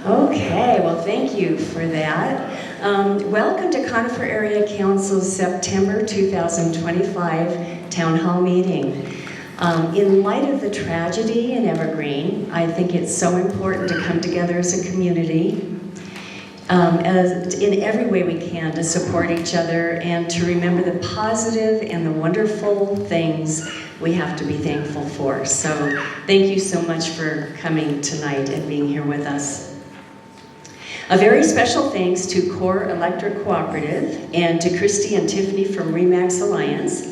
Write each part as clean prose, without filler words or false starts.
Okay, well, thank you for that. Welcome to Conifer Area Council's September 2025 Town Hall meeting. In light of the tragedy in Evergreen, I think it's so important to come together as a community in every way we can to support each other and to remember the positive and the wonderful things we have to be thankful for. So thank you so much for coming tonight and being here with us. A very special thanks to Core Electric Cooperative and to Christy and Tiffany from RE/MAX Alliance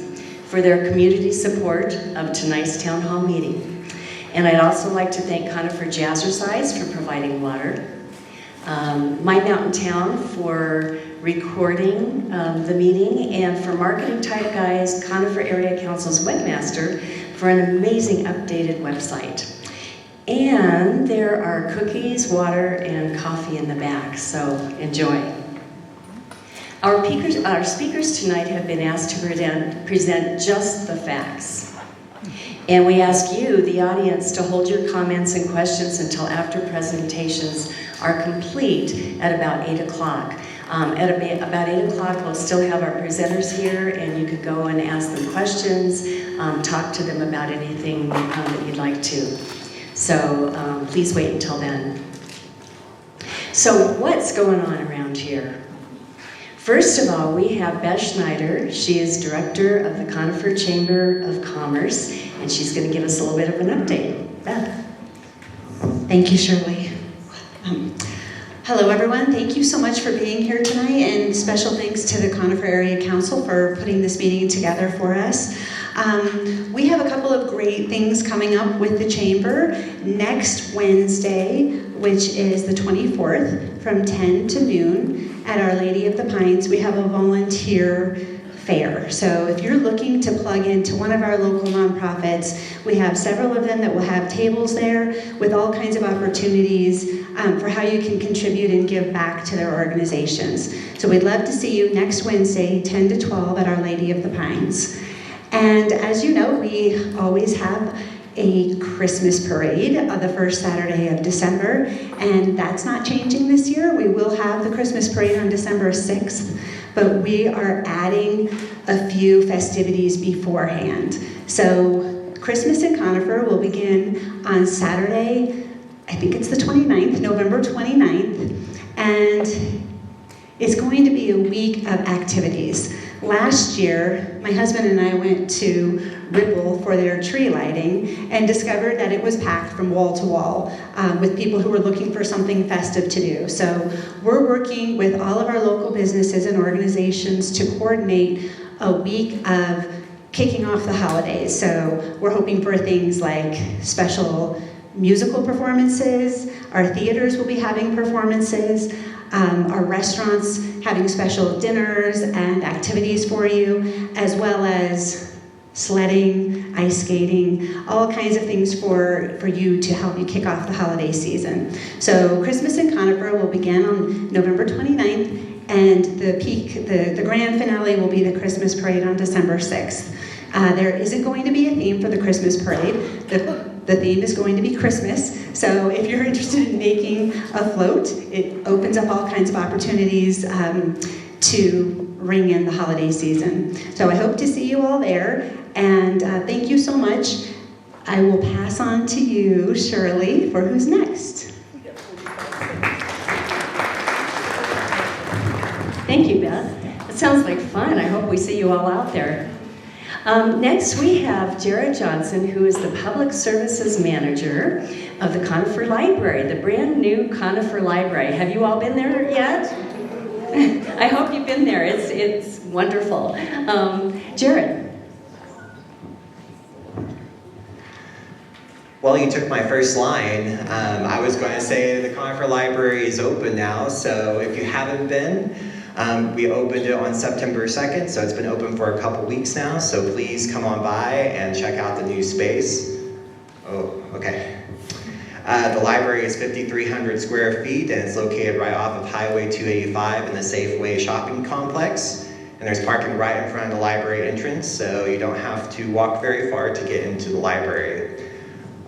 for their community support of tonight's town hall meeting. And I'd also like to thank Conifer Jazzercise for providing water, My Mountain Town for recording the meeting, and for Marketing Type Guys, Conifer Area Council's webmaster for an amazing updated website. And there are cookies, water, and coffee in the back, so enjoy. Our speakers tonight have been asked to present just the facts. And we ask you, the audience, to hold your comments and questions until after presentations are complete at about 8 o'clock. At about 8 o'clock, we'll still have our presenters here, and you could go and ask them questions, talk to them about anything that you'd like to. So please wait until then. So what's going on around here? First of all, we have Beth Schneider. She is director of the Conifer Chamber of Commerce, and she's going to give us a little bit of an update. Beth. Thank you, Shirley. Hello, everyone. Thank you so much for being here tonight, and special thanks to the Conifer Area Council for putting this meeting together for us. We have a couple of great things coming up with the Chamber. Next Wednesday, which is the 24th, from 10 to noon, at Our Lady of the Pines, we have a volunteer fair. So if you're looking to plug into one of our local nonprofits, we have several of them that will have tables there with all kinds of opportunities for how you can contribute and give back to their organizations. So we'd love to see you next Wednesday, 10 to 12, at Our Lady of the Pines. And as you know, we always have a Christmas parade on the first Saturday of December, and that's not changing this year. We will have the Christmas parade on December 6th, but we are adding a few festivities beforehand. So Christmas in Conifer will begin on Saturday, I think it's the 29th, November 29th, and it's going to be a week of activities. Last year, my husband and I went to Ripple for their tree lighting and discovered that it was packed from wall to wall with people who were looking for something festive to do. So we're working with all of our local businesses and organizations to coordinate a week of kicking off the holidays. So we're hoping for things like special musical performances. Our theaters will be having performances. Our restaurants having special dinners and activities for you, as well as sledding, ice skating, all kinds of things for you to help you kick off the holiday season. So Christmas in Conifer will begin on November 29th, and the grand finale will be the Christmas parade on December 6th. There isn't going to be a theme for the Christmas parade. The theme is going to be Christmas, so if you're interested in making a float, it opens up all kinds of opportunities to ring in the holiday season. So I hope to see you all there, and thank you so much. I will pass on to you, Shirley, for who's next. Thank you, Beth. It sounds like fun. I hope we see you all out there. Next, we have Jared Johnson, who is the Public Services Manager of the Conifer Library, the brand new Conifer Library. Have you all been there yet? I hope you've been there. It's wonderful. Jared. Well, you took my first line. I was going to say the Conifer Library is open now, so if you haven't been, we opened it on September 2nd, so it's been open for a couple weeks now, so please come on by and check out the new space. Oh, okay. The library is 5,300 square feet, and it's located right off of Highway 285 in the Safeway shopping complex. And there's parking right in front of the library entrance, so you don't have to walk very far to get into the library.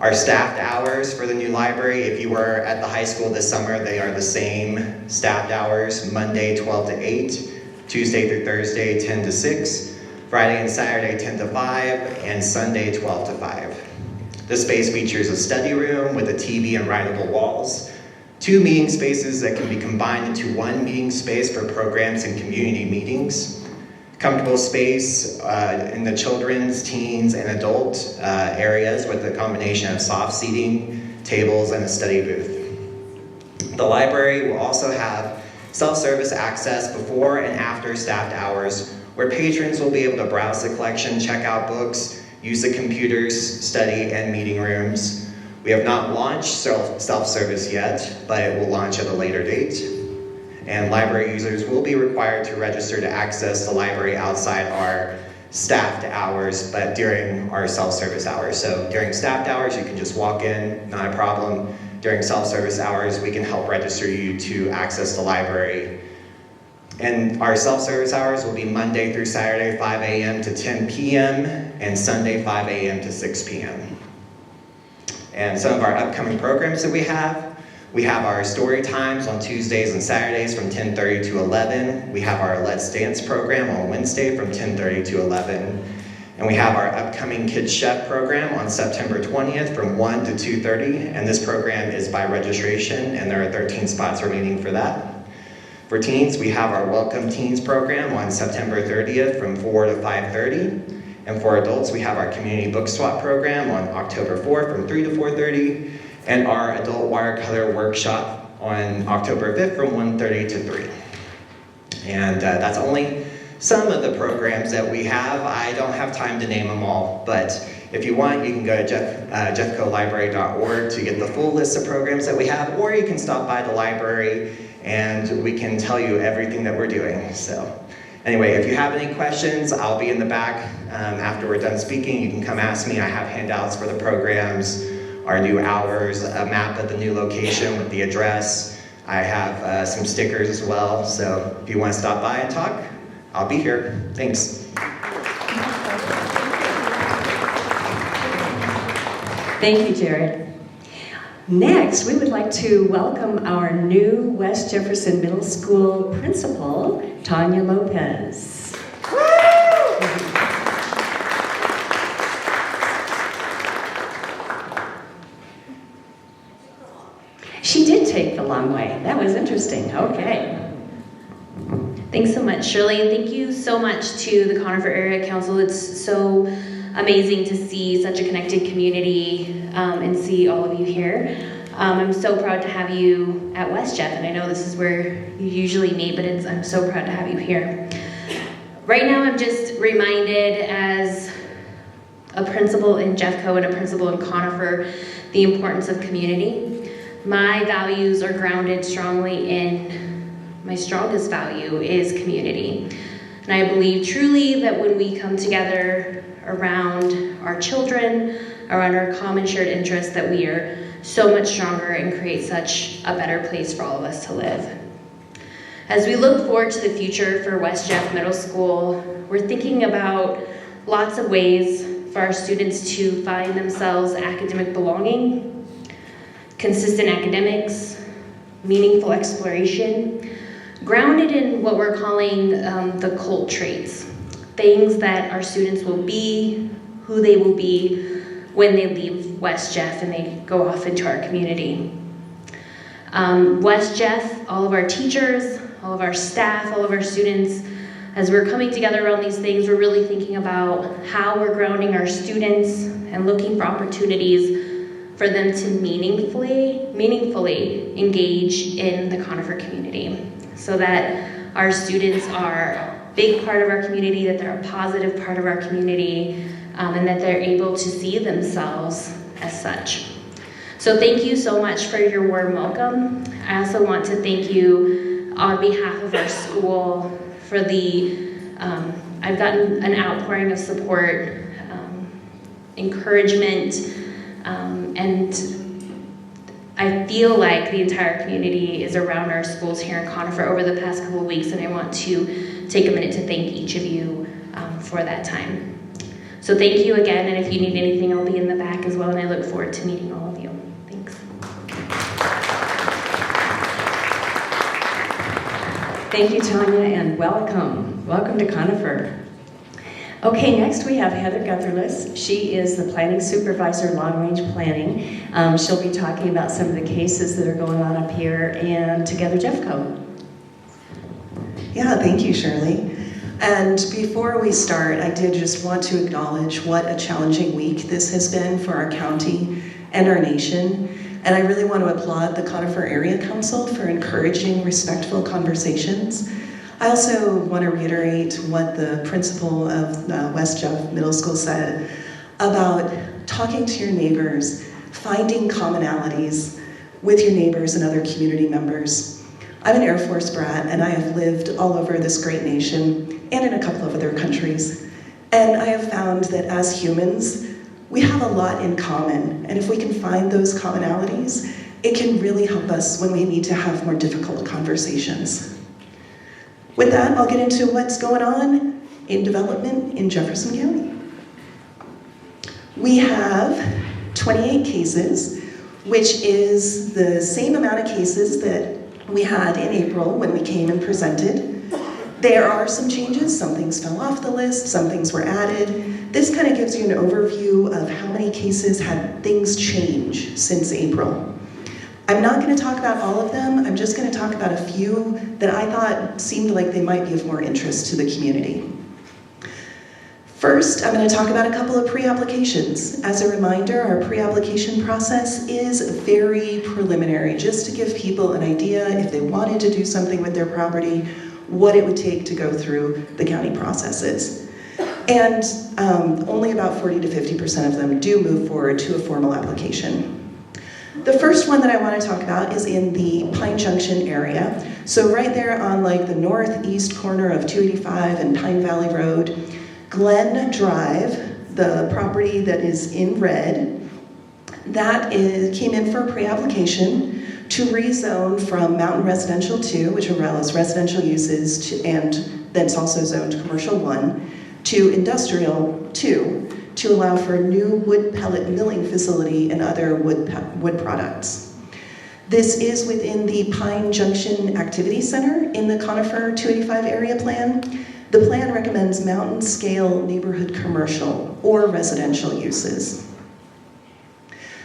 Our staffed hours for the new library, if you were at the high school this summer, they are the same staffed hours, Monday 12 to 8, Tuesday through Thursday 10 to 6, Friday and Saturday 10 to 5, and Sunday 12 to 5. The space features a study room with a TV and writable walls, 2 meeting spaces that can be combined into 1 meeting space for programs and community meetings, comfortable space in the children's, teens, and adult areas with a combination of soft seating, tables, and a study booth. The library will also have self-service access before and after staffed hours, where patrons will be able to browse the collection, check out books, use the computers, study, and meeting rooms. We have not launched self-service yet, but it will launch at a later date. And library users will be required to register to access the library outside our staffed hours, but during our self-service hours. So during staffed hours, you can just walk in, not a problem. During self-service hours, we can help register you to access the library. And our self-service hours will be Monday through Saturday, 5 a.m. to 10 p.m., and Sunday, 5 a.m. to 6 p.m. And some of our upcoming programs that we have our story times on Tuesdays and Saturdays from 10:30 to 11. We have our Let's Dance program on Wednesday from 10:30 to 11. And we have our upcoming Kids Chef program on September 20th from 1 to 2:30. And this program is by registration, and there are 13 spots remaining for that. For teens, we have our Welcome Teens program on September 30th from 4 to 5:30. And for adults, we have our Community Book Swap program on October 4th from 3 to 4:30. And our adult watercolor workshop on October 5th from 1:30 to 3. And that's only some of the programs that we have. I don't have time to name them all, but if you want, you can go to jeffcolibrary.org to get the full list of programs that we have, or you can stop by the library and we can tell you everything that we're doing. So anyway, if you have any questions, I'll be in the back after we're done speaking. You can come ask me. I have handouts for the programs, our new hours, a map of the new location with the address. I have some stickers as well, so if you want to stop by and talk, I'll be here. Thanks. Thank you, Jared. Next, we would like to welcome our new West Jefferson Middle School principal, Tanya Lopez. She did take the long way. That was interesting. Okay. Thanks so much, Shirley, and thank you so much to the Conifer Area Council. It's so amazing to see such a connected community and see all of you here. I'm so proud to have you at West Jeff, and I know this is where you usually meet, but I'm so proud to have you here. Right now, I'm just reminded as a principal in Jeffco and a principal in Conifer, the importance of community. My values are grounded strongly in, my strongest value is community. And I believe truly that when we come together around our children, around our common shared interests, that we are so much stronger and create such a better place for all of us to live. As we look forward to the future for West Jeff Middle School, we're thinking about lots of ways for our students to find themselves academic belonging, consistent academics, meaningful exploration, grounded in what we're calling the CULT traits, things that our students will be, who they will be when they leave West Jeff and they go off into our community. West Jeff, all of our teachers, all of our staff, all of our students, as we're coming together around these things, we're really thinking about how we're grounding our students and looking for opportunities for them to meaningfully engage in the Conifer community, so that our students are a big part of our community, that they're a positive part of our community, and that they're able to see themselves as such. So thank you so much for your warm welcome. I also want to thank you on behalf of our school for I've gotten an outpouring of support, encouragement, and I feel like the entire community is around our schools here in Conifer over the past couple of weeks, and I want to take a minute to thank each of you for that time. So thank you again, and if you need anything, I'll be in the back as well, and I look forward to meeting all of you. Thanks. Thank you, Tanya, and welcome. Welcome to Conifer. Okay, next we have Heather Gutherless. She is the Planning Supervisor, Long Range Planning. She'll be talking about some of the cases that are going on up here, and together Jeffco. Yeah, thank you, Shirley. And before we start, I did just want to acknowledge what a challenging week this has been for our county and our nation. And I really want to applaud the Conifer Area Council for encouraging respectful conversations. I also want to reiterate what the principal of West Jeff Middle School said about talking to your neighbors, finding commonalities with your neighbors and other community members. I'm an Air Force brat, and I have lived all over this great nation and in a couple of other countries. And I have found that as humans, we have a lot in common. And if we can find those commonalities, it can really help us when we need to have more difficult conversations. With that, I'll get into what's going on in development in Jefferson County. We have 28 cases, which is the same amount of cases that we had in April when we came and presented. There are some changes. Some things fell off the list, some things were added. This kind of gives you an overview of how many cases had things change since April. I'm not going to talk about all of them. I'm just going to talk about a few that I thought seemed like they might be of more interest to the community. First, I'm going to talk about a couple of pre-applications. As a reminder, our pre-application process is very preliminary, just to give people an idea if they wanted to do something with their property, what it would take to go through the county processes. And only about 40 to 50% of them do move forward to a formal application. The first one that I want to talk about is in the Pine Junction area. So right there on like the northeast corner of 285 and Pine Valley Road, Glen Drive, the property that is in red, came in for a pre-application to rezone from Mountain Residential 2, which allows residential uses, and then it's also zoned Commercial 1, to Industrial 2, to allow for a new wood pellet milling facility and other wood products. This is within the Pine Junction Activity Center in the Conifer 285 area plan. The plan recommends mountain scale neighborhood commercial or residential uses.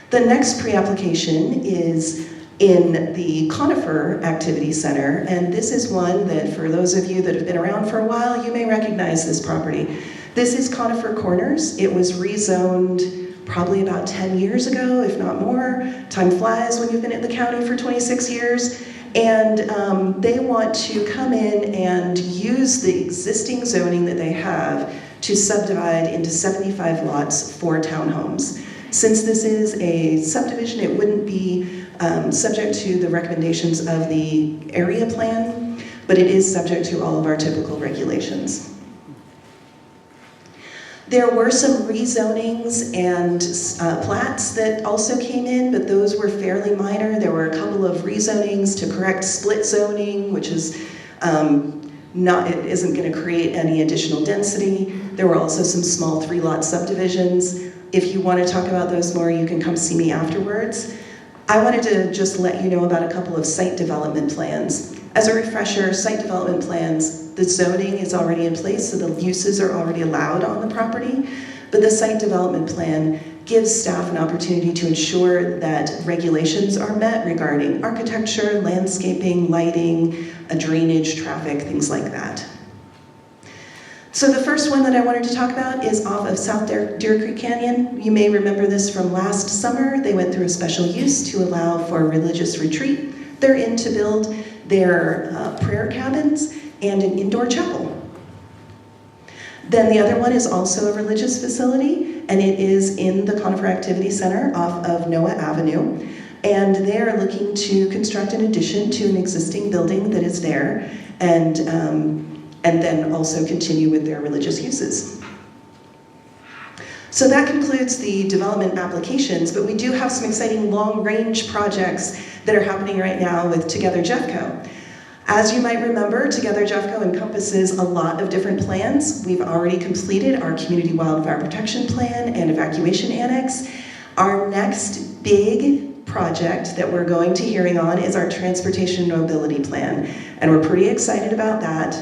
The next pre-application is in the Conifer Activity Center, and this is one that for those of you that have been around for a while, you may recognize this property. This is Conifer Corners. It was rezoned probably about 10 years ago, if not more. Time flies when you've been at the county for 26 years. And they want to come in and use the existing zoning that they have to subdivide into 75 lots for townhomes. Since this is a subdivision, it wouldn't be subject to the recommendations of the area plan, but it is subject to all of our typical regulations. There were some rezonings and plats that also came in, but those were fairly minor. There were a couple of rezonings to correct split zoning, which is it isn't going to create any additional density. There were also some small 3-lot subdivisions. If you want to talk about those more, you can come see me afterwards. I wanted to just let you know about a couple of site development plans. As a refresher, site development plans, the zoning is already in place, so the uses are already allowed on the property, but the site development plan gives staff an opportunity to ensure that regulations are met regarding architecture, landscaping, lighting, drainage, traffic, things like that. So the first one that I wanted to talk about is off of South Deer Creek Canyon. You may remember this from last summer. They went through a special use to allow for a religious retreat. They're in to build their prayer cabins and an indoor chapel. Then the other one is also a religious facility, and it is in the Conifer Activity Center off of Noah Avenue. And they're looking to construct an addition to an existing building that is there, and then also continue with their religious uses. So that concludes the development applications, but we do have some exciting long-range projects that are happening right now with Together Jeffco. As you might remember, Together Jeffco encompasses a lot of different plans. We've already completed our Community Wildfire Protection Plan and Evacuation Annex. Our next big project that we're going to hearing on is our Transportation and Mobility Plan, and we're pretty excited about that.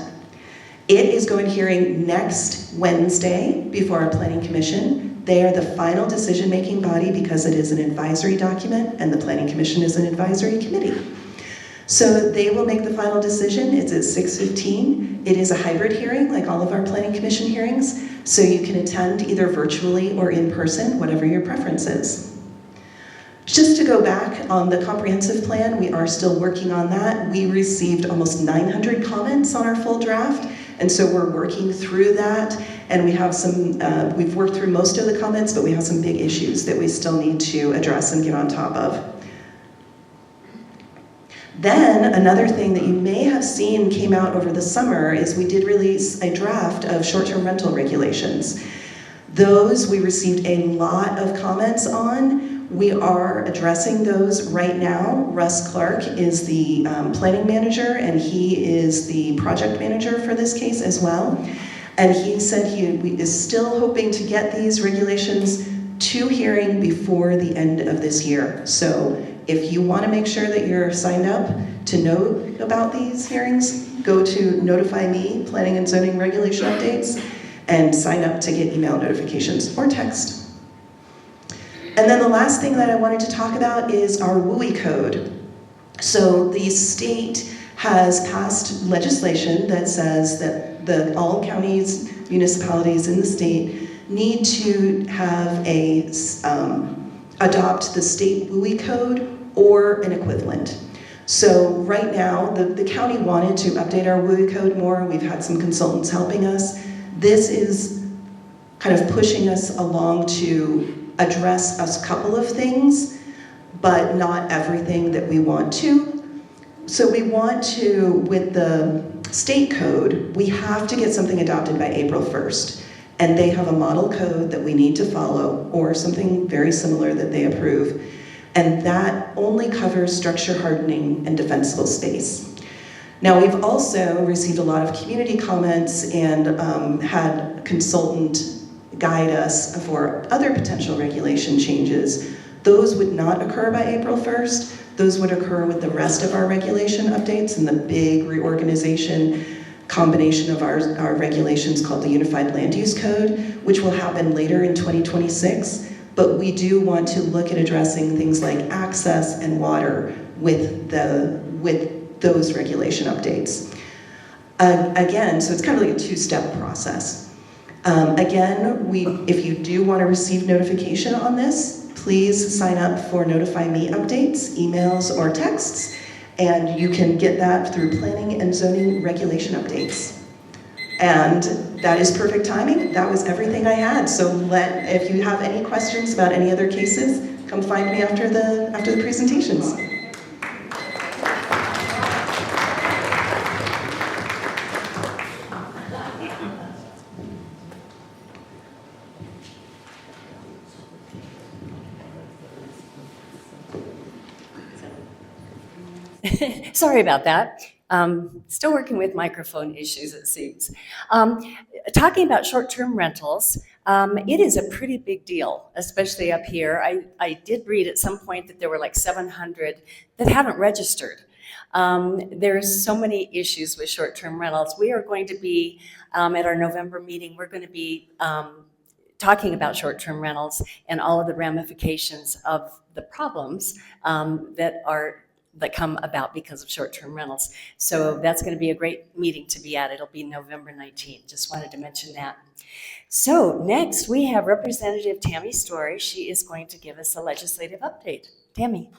It is going to hearing next Wednesday before our Planning Commission. They are the final decision-making body because it is an advisory document, and the Planning Commission is an advisory committee. So they will make the final decision. It's at 6:15. It is a hybrid hearing, like all of our Planning Commission hearings, so you can attend either virtually or in person, whatever your preference is. Just to go back on the comprehensive plan, we are still working on that. We received almost 900 comments on our full draft, and so we're working through that, and we have some, we've worked through most of the comments, but we have some big issues that we still need to address and get on top of. Then, another thing that you may have seen came out over the summer is we did release a draft of short-term rental regulations. Those we received a lot of comments on. We are addressing those right now. Russ Clark is the planning manager, and he is the project manager for this case as well. And he said he is still hoping to get these regulations to hearing before the end of this year. So if you want to make sure that you're signed up to know about these hearings, go to Notify Me, Planning and Zoning Regulation Updates, and sign up to get email notifications or text. And then the last thing that I wanted to talk about is our WUI code. So the state has passed legislation that says that all counties, municipalities in the state need to have adopt the state WUI code or an equivalent. So right now, the county wanted to update our WUI code more. We've had some consultants helping us. This is kind of pushing us along to address a couple of things, but not everything that we want to. So we want to, with the state code, we have to get something adopted by April 1st. And they have a model code that we need to follow, or something very similar that they approve. And that only covers structure hardening and defensible space. Now, we've also received a lot of community comments and had a consultant guide us for other potential regulation changes. Those would not occur by April 1st. Those would occur with the rest of our regulation updates and the big reorganization combination of our regulations called the Unified Land Use Code, which will happen later in 2026. But we do want to look at addressing things like access and water with those regulation updates. Again, so it's kind of like a two-step process. Again, if you do want to receive notification on this, please sign up for Notify Me updates, emails, or texts, and you can get that through Planning and Zoning Regulation Updates. And that is perfect timing. That was everything I had. So if you have any questions about any other cases, come find me after the presentations. Sorry about that. Still working with microphone issues, it seems. Talking about short-term rentals, it is a pretty big deal, especially up here. I did read at some point that there were like 700 that haven't registered. There's so many issues with short-term rentals. We are going to be, at our November meeting, we're going to be talking about short-term rentals and all of the ramifications of the problems that come about because of short-term rentals. So that's going to be a great meeting to be at. It'll be November 19th. Just wanted to mention that. So next we have Representative Tammy Story. She is going to give us a legislative update. Tammy.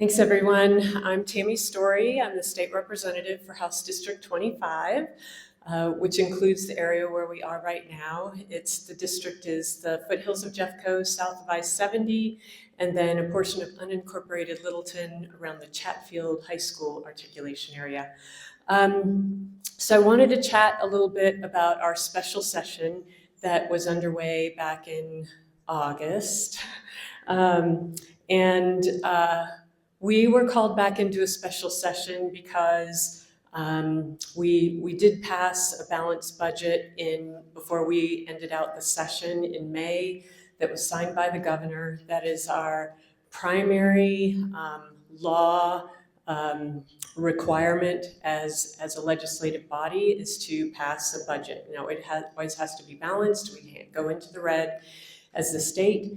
Thanks, everyone. I'm Tammy Story. I'm the state representative for House District 25. Which includes the area where we are right now. The district is the foothills of Jeffco, south of I-70, and then a portion of unincorporated Littleton around the Chatfield High School articulation area. So I wanted to chat a little bit about our special session that was underway back in August. And we were called back into a special session because we did pass a balanced budget before we ended out the session in May that was signed by the governor. That is our primary law requirement as a legislative body, is to pass a budget. Now, it always has to be balanced. We can't go into the red as the state.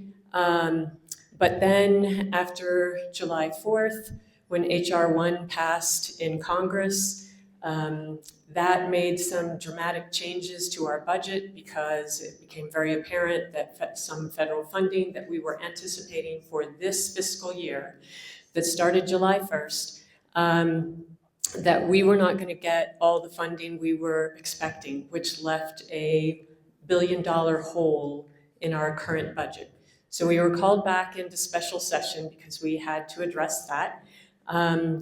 But then after July 4th, when HR 1 passed in Congress, that made some dramatic changes to our budget because it became very apparent that some federal funding that we were anticipating for this fiscal year that started July 1st, that we were not going to get all the funding we were expecting, which left a $1 billion hole in our current budget. So we were called back into special session because we had to address that.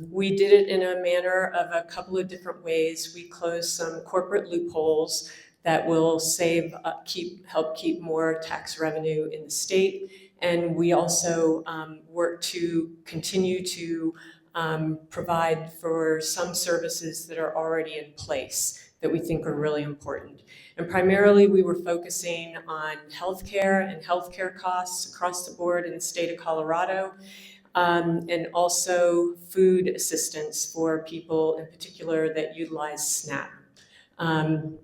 We did it in a manner of a couple of different ways. We closed some corporate loopholes that will help keep more tax revenue in the state. And we also work to continue to provide for some services that are already in place that we think are really important. And primarily we were focusing on healthcare and healthcare costs across the board in the state of Colorado, and also food assistance for people in particular that utilize SNAP. I'm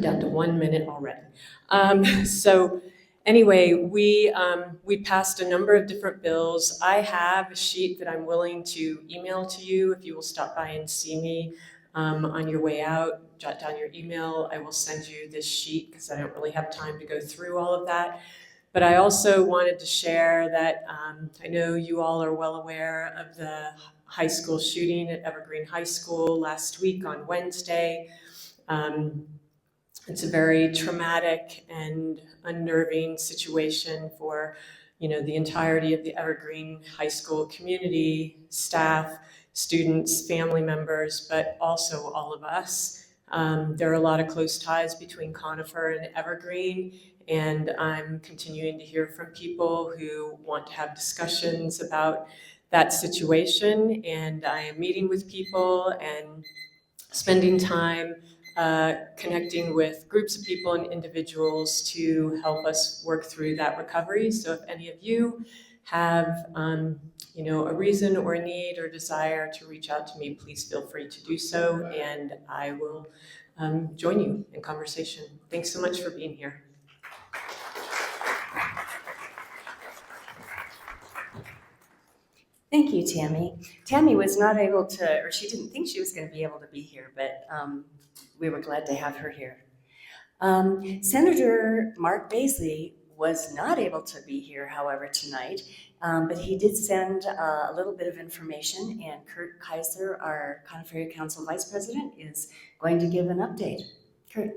down to 1 minute already. So anyway, we passed a number of different bills. I have a sheet that I'm willing to email to you if you will stop by and see me on your way out. Jot down your email. I will send you this sheet because I don't really have time to go through all of that. But I also wanted to share that I know you all are well aware of the high school shooting at Evergreen High School last week on Wednesday. It's a very traumatic and unnerving situation for, the entirety of the Evergreen High School community, staff, students, family members, but also all of us. There are a lot of close ties between Conifer and Evergreen, and I'm continuing to hear from people who want to have discussions about that situation, and I am meeting with people and spending time connecting with groups of people and individuals to help us work through that recovery. So if any of you have a reason or a need or desire to reach out to me, please feel free to do so, and I will join you in conversation. Thanks so much for being here. Thank you, Tammy. Tammy was not able to, or she didn't think she was going to be able to be here, but we were glad to have her here. Senator Mark Baisley was not able to be here, however, tonight, but he did send a little bit of information, and Kurt Kaiser, our Conifer Area Council Vice President, is going to give an update. Kurt.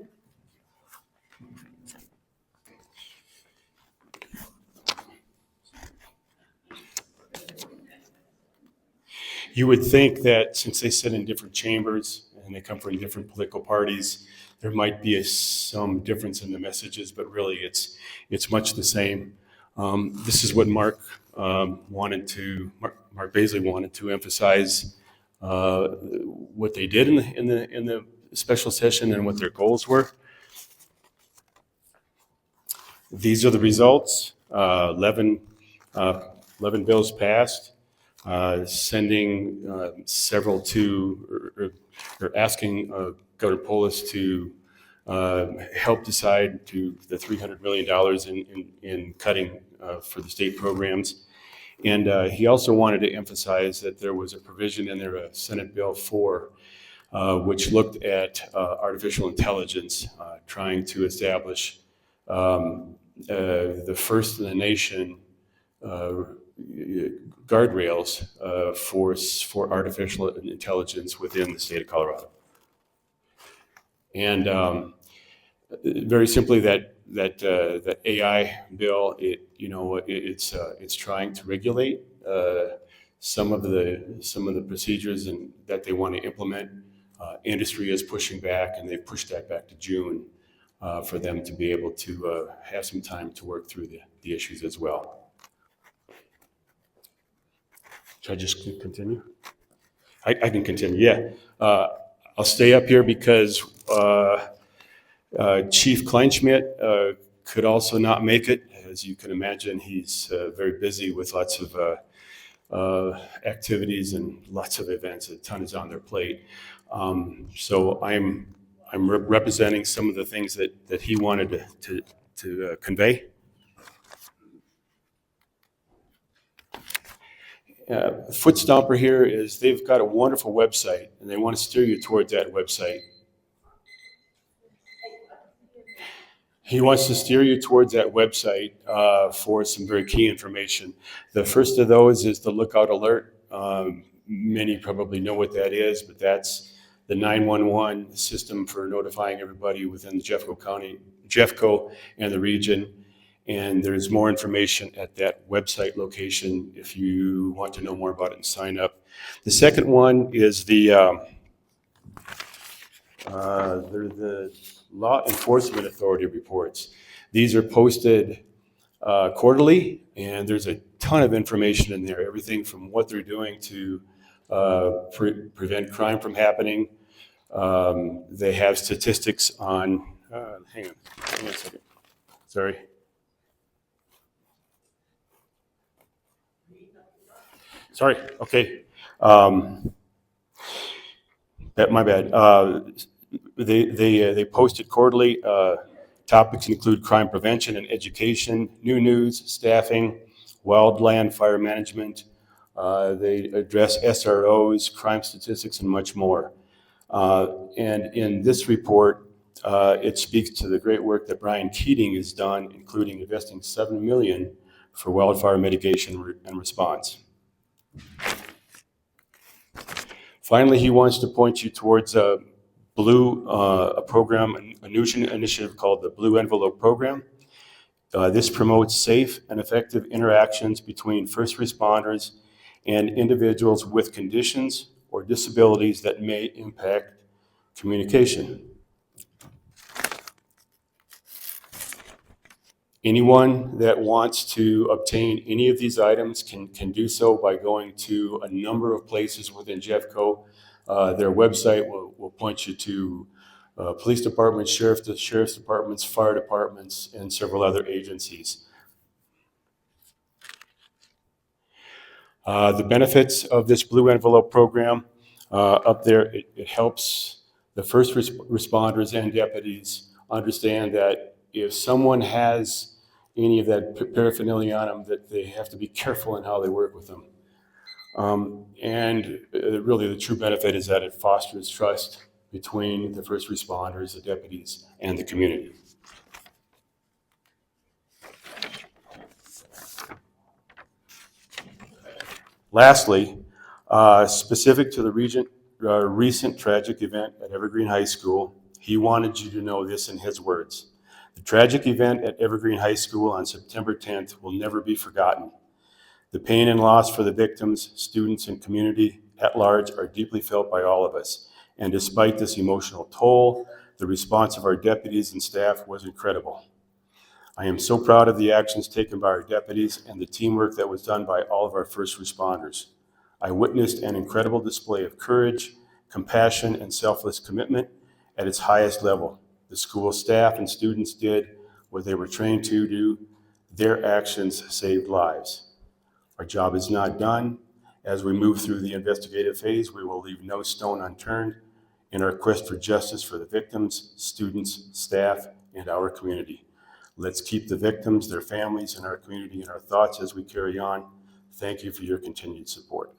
You would think that since they sit in different chambers and they come from different political parties, there might be some difference in the messages, but really it's much the same. This is what Mark Baisley wanted to emphasize what they did in the special session and what their goals were. These are the results. 11 bills passed. Sending several to, or asking Governor Polis to help decide to the $300 million in cutting for the state programs. And he also wanted to emphasize that there was a provision in there, Senate Bill 4, which looked at artificial intelligence, trying to establish the first in the nation guardrails for artificial intelligence within the state of Colorado. And very simply, that AI bill, it's trying to regulate some of the procedures and that they want to implement. Industry is pushing back, and they've pushed that back to June for them to be able to have some time to work through the issues as well. Should I just continue? I can continue, yeah. I'll stay up here because Chief Kleinschmidt could also not make it. As you can imagine, he's very busy with lots of activities and lots of events. A ton is on their plate. So I'm representing some of the things that he wanted to convey. Foot Stomper here is they've got a wonderful website, and they want to steer you towards that website. He wants to steer you towards that website for some very key information. The first of those is the Lookout Alert. Many probably know what that is, but that's the 911 system for notifying everybody within the Jeffco and the region. And there's more information at that website location if you want to know more about it and sign up. The second one is the Law Enforcement Authority reports. These are posted quarterly, and there's a ton of information in there, everything from what they're doing to prevent crime from happening. They have statistics on, hang on a second, sorry. Sorry, okay. My bad. They post it quarterly. Topics include crime prevention and education, new news, staffing, wildland fire management. They address SROs, crime statistics, and much more. And in this report, it speaks to the great work that Brian Keating has done, including investing $7 million for wildfire mitigation and response. Finally, he wants to point you towards a program, a new initiative called the Blue Envelope Program. This promotes safe and effective interactions between first responders and individuals with conditions or disabilities that may impact communication. Anyone that wants to obtain any of these items can do so by going to a number of places within Jeffco. Their website will point you to police departments, sheriff's departments, fire departments, and several other agencies. The benefits of this Blue Envelope program, up there, it helps the first responders and deputies understand that if someone has any of that paraphernalia on them, that they have to be careful in how they work with them. And really the true benefit is that it fosters trust between the first responders, the deputies, and the community. Lastly, specific to the recent tragic event at Evergreen High School, he wanted you to know this in his words. The tragic event at Evergreen High School on September 10th will never be forgotten. The pain and loss for the victims, students, and community at large are deeply felt by all of us. And despite this emotional toll, the response of our deputies and staff was incredible. I am so proud of the actions taken by our deputies and the teamwork that was done by all of our first responders. I witnessed an incredible display of courage, compassion, and selfless commitment at its highest level. The school staff and students did what they were trained to do. Their actions saved lives. Our job is not done. As we move through the investigative phase, we will leave no stone unturned in our quest for justice for the victims, students, staff, and our community. Let's keep the victims, their families, and our community in our thoughts as we carry on. Thank you for your continued support.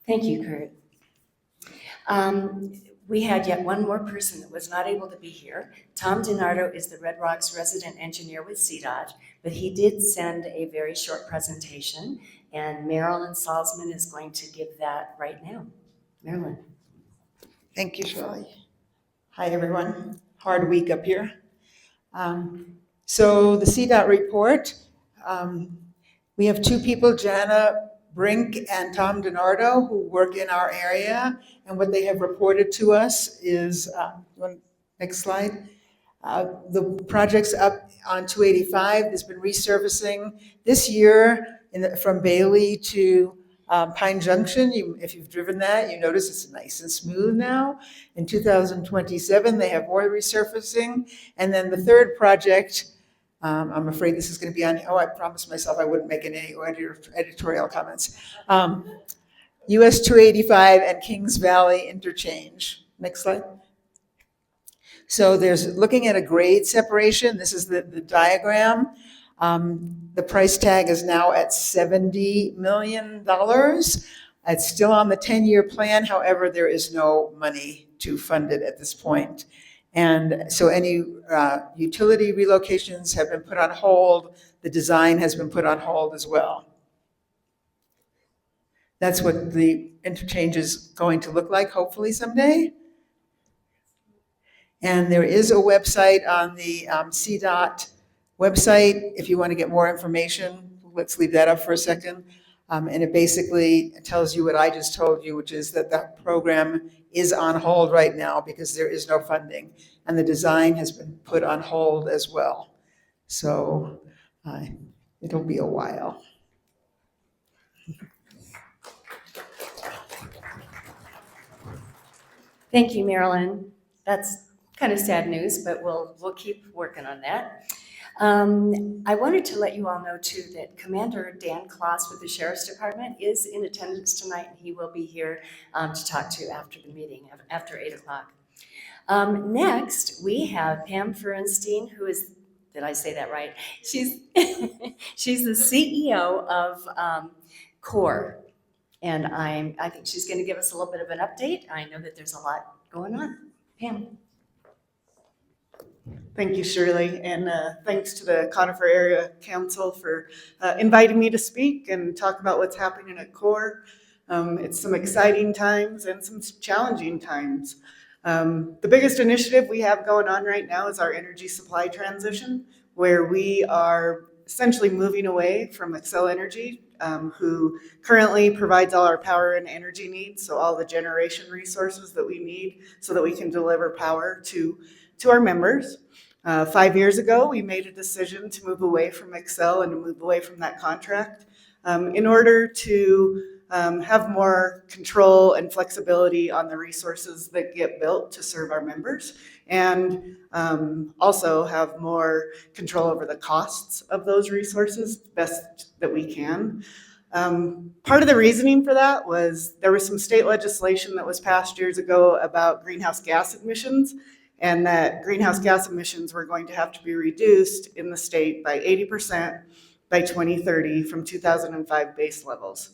Thank you, Kurt. We had yet one more person that was not able to be here. Tom DiNardo is the Red Rocks resident engineer with CDOT, but he did send a very short presentation, and Marilyn Salzman is going to give that right now. Marilyn. Thank you, Shirley. Hi, everyone. Hard week up here. So the CDOT report, we have two people, Jana Brink and Tom DiNardo, who work in our area, and what they have reported to us is, next slide, The project's up on 285. There's been resurfacing this year from Bailey to Pine Junction. If you've driven that, you notice it's nice and smooth now. In 2027, they have more resurfacing. And then the third project, I'm afraid this is going to be on, I promised myself I wouldn't make any editorial comments. US 285 and Kings Valley interchange. Next slide. So there's looking at a grade separation. This is the diagram. The price tag is now at $70 million. It's still on the 10-year plan. However, there is no money to fund it at this point. And so any utility relocations have been put on hold. The design has been put on hold as well. That's what the interchange is going to look like, hopefully someday. And there is a website on the CDOT website if you want to get more information. Let's leave that up for a second. And it basically tells you what I just told you, which is that the program is on hold right now because there is no funding. And the design has been put on hold as well. So it'll be a while. Thank you, Marilyn. That's kind of sad news, but we'll keep working on that. I wanted to let you all know too that Commander Dan Kloss with the Sheriff's Department is in attendance tonight, and he will be here to talk to you after the meeting, after 8 o'clock. Next, we have Pam Fernstein, who is, did I say that right? She's she's the CEO of CORE, and I think she's going to give us a little bit of an update. I know that there's a lot going on. Pam. Thank you, Shirley, and thanks to the Conifer Area Council for inviting me to speak and talk about what's happening at CORE. It's some exciting times and some challenging times. The biggest initiative we have going on right now is our energy supply transition, where we are essentially moving away from Xcel Energy, who currently provides all our power and energy needs, so all the generation resources that we need so that we can deliver power to our members. 5 years ago, we made a decision to move away from Xcel and to move away from that contract in order to have more control and flexibility on the resources that get built to serve our members, and also have more control over the costs of those resources best that we can. Part of the reasoning for that was there was some state legislation that was passed years ago about greenhouse gas emissions, and that greenhouse gas emissions were going to have to be reduced in the state by 80% by 2030 from 2005 base levels.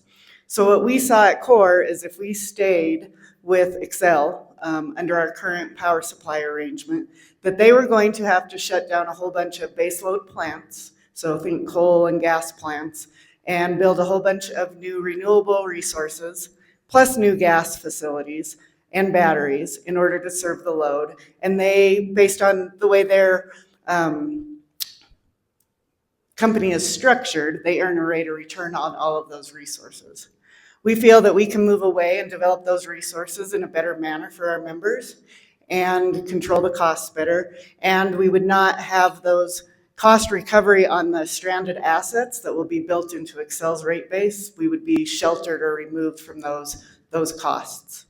So what we saw at CORE is if we stayed with Xcel under our current power supply arrangement, that they were going to have to shut down a whole bunch of baseload plants, so think coal and gas plants, and build a whole bunch of new renewable resources, plus new gas facilities and batteries in order to serve the load. And they, based on the way their company is structured, they earn a rate of return on all of those resources. We feel that we can move away and develop those resources in a better manner for our members and control the costs better. And we would not have those cost recovery on the stranded assets that will be built into Xcel's rate base. We would be sheltered or removed from those costs.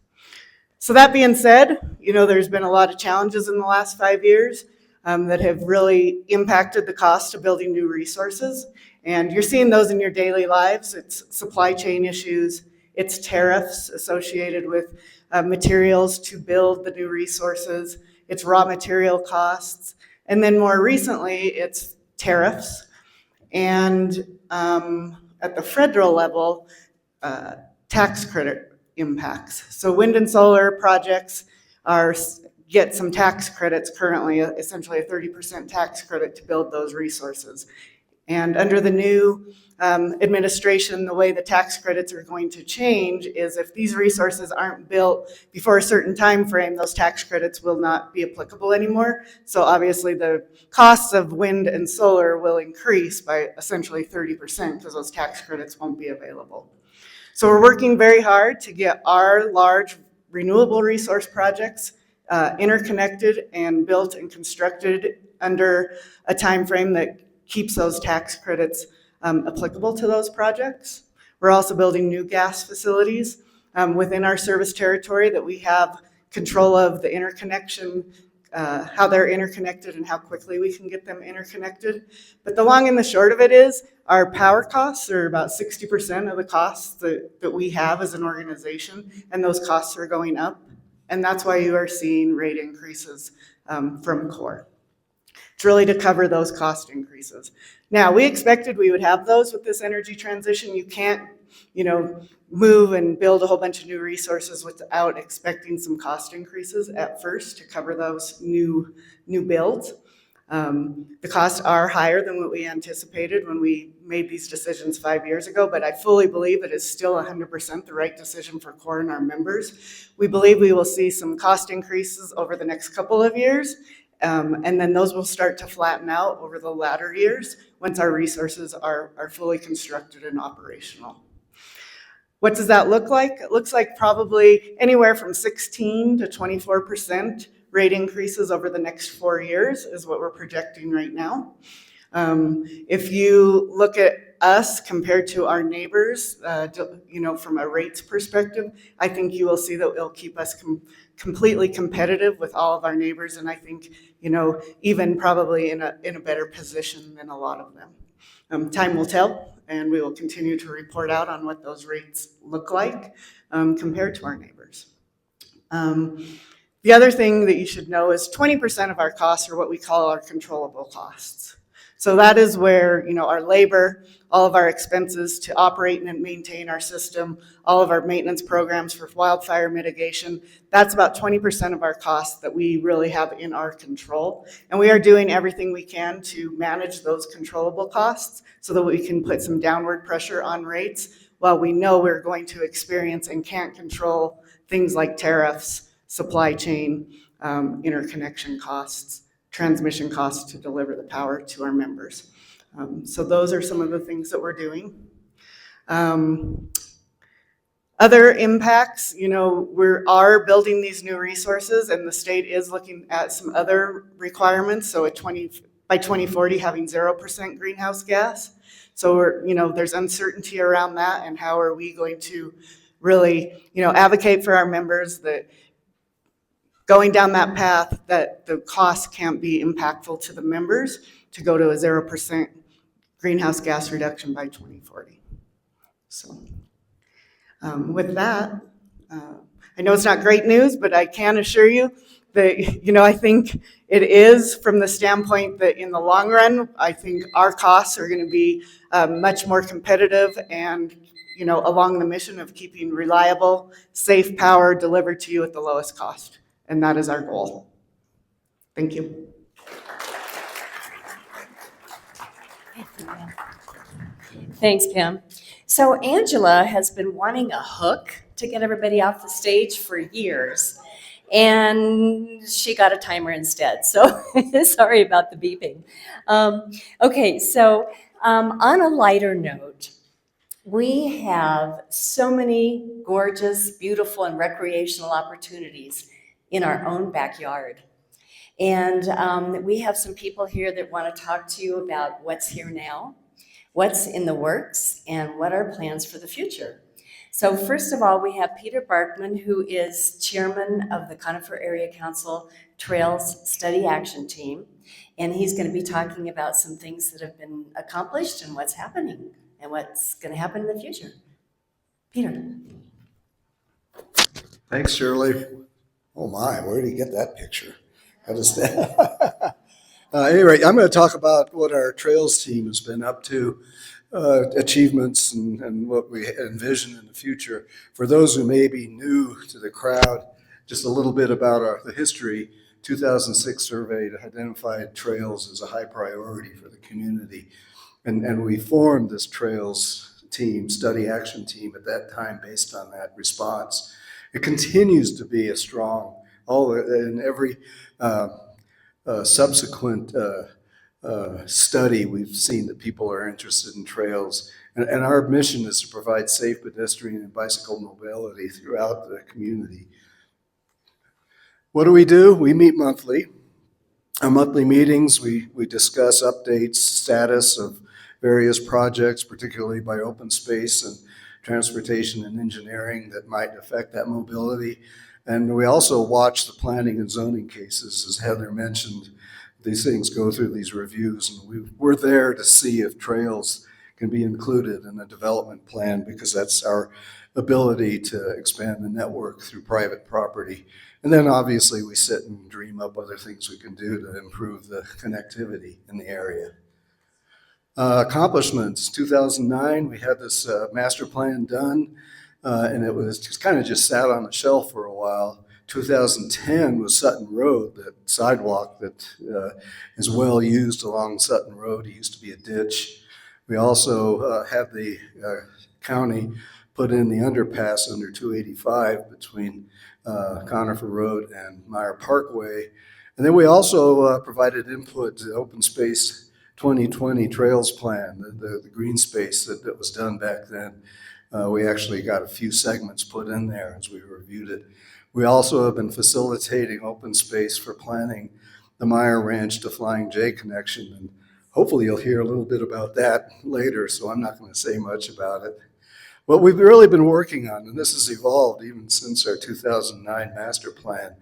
So that being said, there's been a lot of challenges in the last 5 years that have really impacted the cost of building new resources. And you're seeing those in your daily lives. It's supply chain issues, it's tariffs associated with materials to build the new resources, it's raw material costs, and then more recently, it's tariffs. And at the federal level, tax credit impacts. So wind and solar projects get some tax credits currently, essentially a 30% tax credit to build those resources. And under the new administration, the way the tax credits are going to change is if these resources aren't built before a certain time frame, those tax credits will not be applicable anymore. So obviously the costs of wind and solar will increase by essentially 30% because those tax credits won't be available. So we're working very hard to get our large renewable resource projects interconnected and built and constructed under a time frame that keeps those tax credits applicable to those projects. We're also building new gas facilities within our service territory that we have control of the interconnection, how they're interconnected and how quickly we can get them interconnected. But the long and the short of it is our power costs are about 60% of the costs that we have as an organization, and those costs are going up. And that's why you are seeing rate increases from CORE. It's really to cover those cost increases. Now, we expected we would have those with this energy transition. You can't, move and build a whole bunch of new resources without expecting some cost increases at first to cover those new builds. The costs are higher than what we anticipated when we made these decisions 5 years ago, but I fully believe it is still 100% the right decision for CORE and our members. We believe we will see some cost increases over the next couple of years, and then those will start to flatten out over the latter years once our resources are fully constructed and operational. What does that look like? It looks like probably anywhere from 16 to 24% rate increases over the next 4 years is what we're projecting right now. If you look at us compared to our neighbors, from a rates perspective, I think you will see that it'll keep us completely competitive with all of our neighbors, and I think, even probably in a better position than a lot of them. Time will tell, and we will continue to report out on what those rates look like compared to our neighbors. The other thing that you should know is 20% of our costs are what we call our controllable costs. So that is where, our labor, all of our expenses to operate and maintain our system, all of our maintenance programs for wildfire mitigation, that's about 20% of our costs that we really have in our control. And we are doing everything we can to manage those controllable costs so that we can put some downward pressure on rates while we know we're going to experience and can't control things like tariffs, supply chain, interconnection costs, transmission costs to deliver the power to our members. So those are some of the things that we're doing. Other impacts, we are building these new resources, and the state is looking at some other requirements. So by 2040, having 0% greenhouse gas. So there's uncertainty around that, and how are we going to really, advocate for our members that going down that path, that the cost can't be impactful to the members to go to a 0% greenhouse gas reduction by 2040. So with that, I know it's not great news, but I can assure you that, I think it is from the standpoint that in the long run, I think our costs are going to be much more competitive and, along the mission of keeping reliable, safe power delivered to you at the lowest cost. And that is our goal. Thank you. Thanks, Pam. So Angela has been wanting a hook to get everybody off the stage for years, and she got a timer instead. So sorry about the beeping. Okay, so on a lighter note, we have so many gorgeous, beautiful, and recreational opportunities in our own backyard. And we have some people here that want to talk to you about what's here now, what's in the works, and what are plans for the future. So first of all, we have Peter Barkman, who is chairman of the Conifer Area Council Trails Study Action Team. And he's going to be talking about some things that have been accomplished and what's happening and what's going to happen in the future. Peter. Thanks, Shirley. Oh my, where did he get that picture? How does that? Anyway, I'm going to talk about what our trails team has been up to, achievements and what we envision in the future. For those who may be new to the crowd, just a little bit about the history. 2006 survey identified trails as a high priority for the community. And we formed this trails team, study action team at that time based on that response. It continues to be a strong, in every subsequent study, we've seen that people are interested in trails. And our mission is to provide safe pedestrian and bicycle mobility throughout the community. What do? We meet monthly. Our monthly meetings, we discuss updates, status of various projects, particularly by open space and transportation and engineering that might affect that mobility. And we also watch the planning and zoning cases, as Heather mentioned. These things go through these reviews, and we're there to see if trails can be included in a development plan, because that's our ability to expand the network through private property. And then obviously we sit and dream up other things we can do to improve the connectivity in the area. Accomplishments, 2009, we had this master plan done, and it was just kind of just sat on the shelf for a while. 2010 was Sutton Road, that sidewalk that is well used along Sutton Road. It used to be a ditch. We also had the county put in the underpass under 285 between Conifer Road and Meyer Parkway. And then we also provided input to Open Space 2020 Trails Plan, the green space that was done back then. We actually got a few segments put in there as we reviewed it. We also have been facilitating open space for planning the Meyer Ranch to Flying J connection. And hopefully you'll hear a little bit about that later, so I'm not going to say much about it. What we've really been working on, and this has evolved even since our 2009 master plan,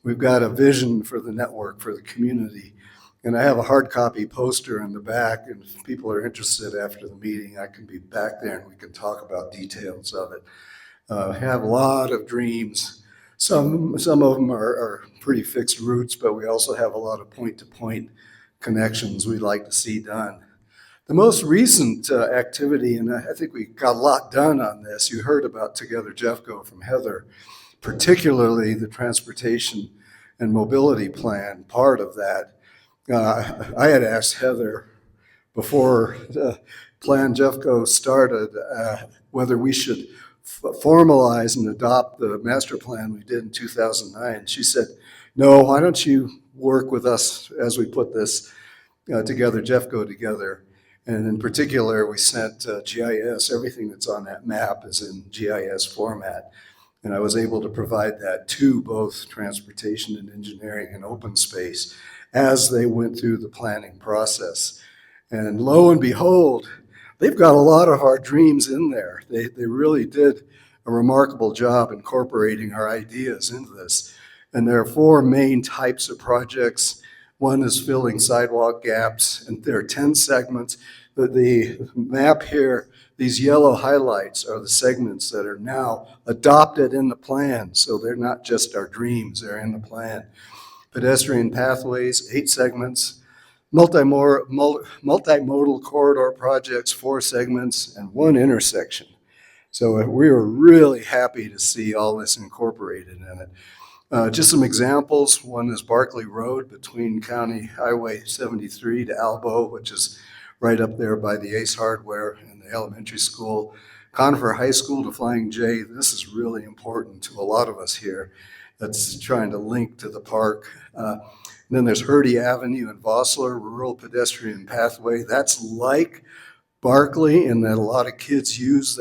we've got a vision for the network, for the community. And I have a hard copy poster in the back, and if people are interested after the meeting, I can be back there and we can talk about details of it. I have a lot of dreams. Some of them are pretty fixed routes, but we also have a lot of point-to-point connections we'd like to see done. The most recent activity, and I think we got a lot done on this, you heard about Together Jeffco from Heather, particularly the transportation and mobility plan, part of that. I had asked Heather before Plan Jeffco started whether we should formalize and adopt the master plan we did in 2009. She said, no, why don't you work with us as we put this Together Jeffco together. And in particular, we sent GIS. Everything that's on that map is in GIS format. And I was able to provide that to both transportation and engineering and open space as they went through the planning process. And lo and behold, they've got a lot of our dreams in there. They really did a remarkable job incorporating our ideas into this. And there are 4 main types of projects. One is filling sidewalk gaps, and there are 10 segments. The map here, these yellow highlights are the segments that are now adopted in the plan. So they're not just our dreams, they're in the plan. Pedestrian pathways, 8 segments. Multimodal corridor projects, 4 segments, and 1 intersection. So we were really happy to see all this incorporated in it. Just some examples. One is Barkley Road between County Highway 73 to Albo, which is right up there by the Ace Hardware and the elementary school. Conifer High School to Flying J. This is really important to a lot of us here. That's trying to link to the park. Then there's Hurdy Avenue in Vossler, rural pedestrian pathway. That's like Barkley in that a lot of kids use